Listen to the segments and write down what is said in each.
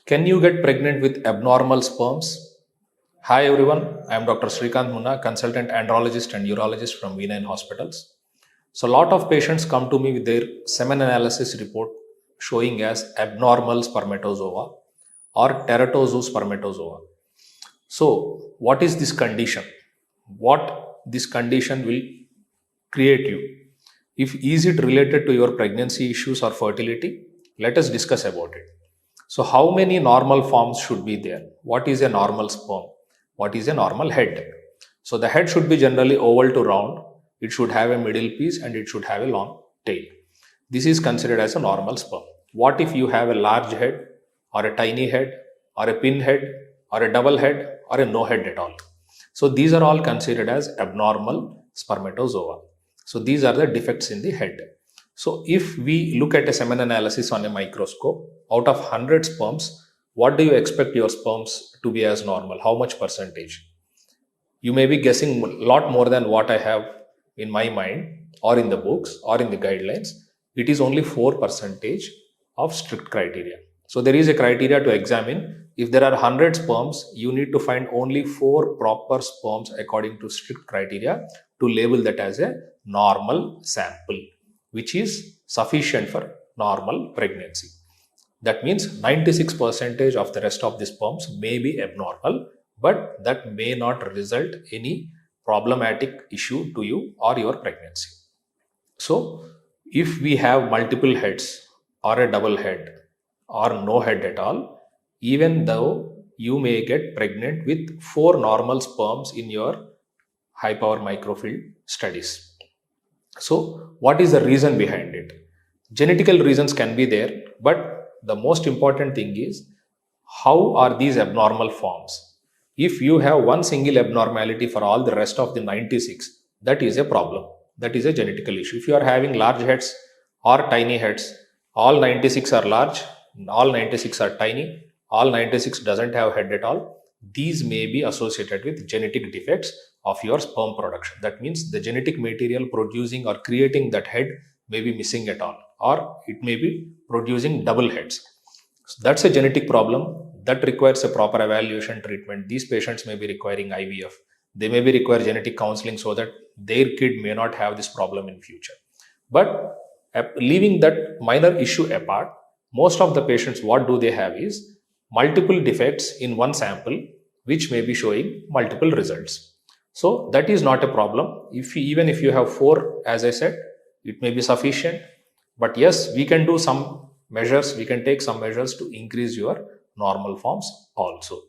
Can you get pregnant with abnormal sperms? Hi everyone, I am Dr. Srikanth Munna, consultant andrologist and urologist from V9 hospitals. So a lot of patients come to me with their semen analysis report showing as abnormal spermatozoa or teratozospermatozoa. So what is this condition? What this condition will create you? Is it related to your pregnancy issues or fertility? Let us discuss about it. So, how many normal forms should be there? What is a normal sperm? What is a normal head? So, the head should be generally oval to round. It should have a middle piece and it should have a long tail. This is considered as a normal sperm. What if you have a large head or a tiny head or a pin head or a double head or a no head at all? So, these are all considered as abnormal spermatozoa. So, these are the defects in the head. So, if we look at a semen analysis on a microscope, out of 100 sperms, what do you expect your sperms to be as normal? How much percentage? You may be guessing a lot more than what I have in my mind or in the books or in the guidelines. It is only 4% of strict criteria. So, there is a criteria to examine. If there are 100 sperms, you need to find only 4 proper sperms according to strict criteria to label that as a normal sample, which is sufficient for normal pregnancy. That means 96% of the rest of the sperms may be abnormal, but that may not result any problematic issue to you or your pregnancy. So, if we have multiple heads or a double head or no head at all, even though you may get pregnant with 4 normal sperms in your high power microfield studies. So, what is the reason behind it? Genetical reasons can be there, but the most important thing is how are these abnormal forms? If you have one single abnormality for all the rest of the 96, that is a problem. That is a genetical issue. If you are having large heads or tiny heads, all 96 are large, all 96 are tiny, all 96 doesn't have head at all, these may be associated with genetic defects of your sperm production. That means the genetic material producing or creating that head may be missing at all, or it may be producing double heads. So that's a genetic problem that requires a proper evaluation treatment. These patients may be requiring IVF. They may be require genetic counseling so that their kid may not have this problem in future. But leaving that minor issue apart, most of the patients, what do they have is multiple defects in one sample, which may be showing multiple results. So that is not a problem. Even if you have 4, as I said, it may be sufficient. But yes, we can do some measures. We can take some measures to increase your normal forms also.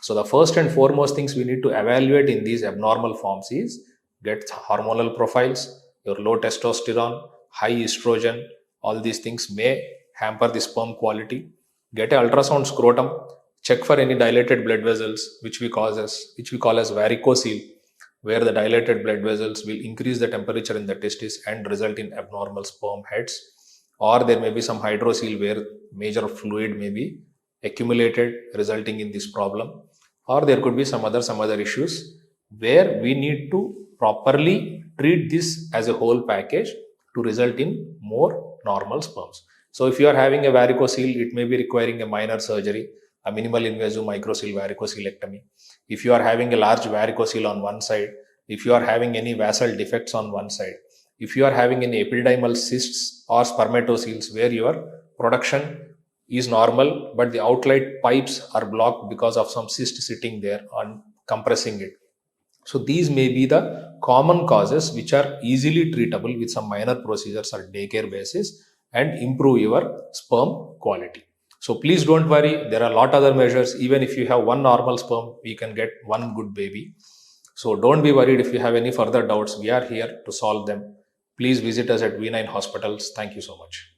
So the first and foremost things we need to evaluate in these abnormal forms is get hormonal profiles, your low testosterone, high estrogen. All these things may hamper the sperm quality. Get an ultrasound scrotum, check for any dilated blood vessels, which we call as varicocele, where the dilated blood vessels will increase the temperature in the testis and result in abnormal sperm heads. Or there may be some hydrocele where major fluid may be accumulated, resulting in this problem. Or there could be some other issues where we need to properly treat this as a whole package to result in more normal sperms. So if you are having a varicocele, it may be requiring a minor surgery, a minimal invasive microcele varicocelectomy. If you are having a large varicocele on one side, if you are having any vasal defects on one side, if you are having any epididymal cysts or spermatoceles where your production is normal, but the outlet pipes are blocked because of some cyst sitting there and compressing it. So these may be the common causes which are easily treatable with some minor procedures or daycare basis and improve your sperm quality. So please don't worry. There are a lot other measures. Even if you have one normal sperm, we can get one good baby. So don't be worried if you have any further doubts. We are here to solve them. Please visit us at V9 hospitals. Thank you so much.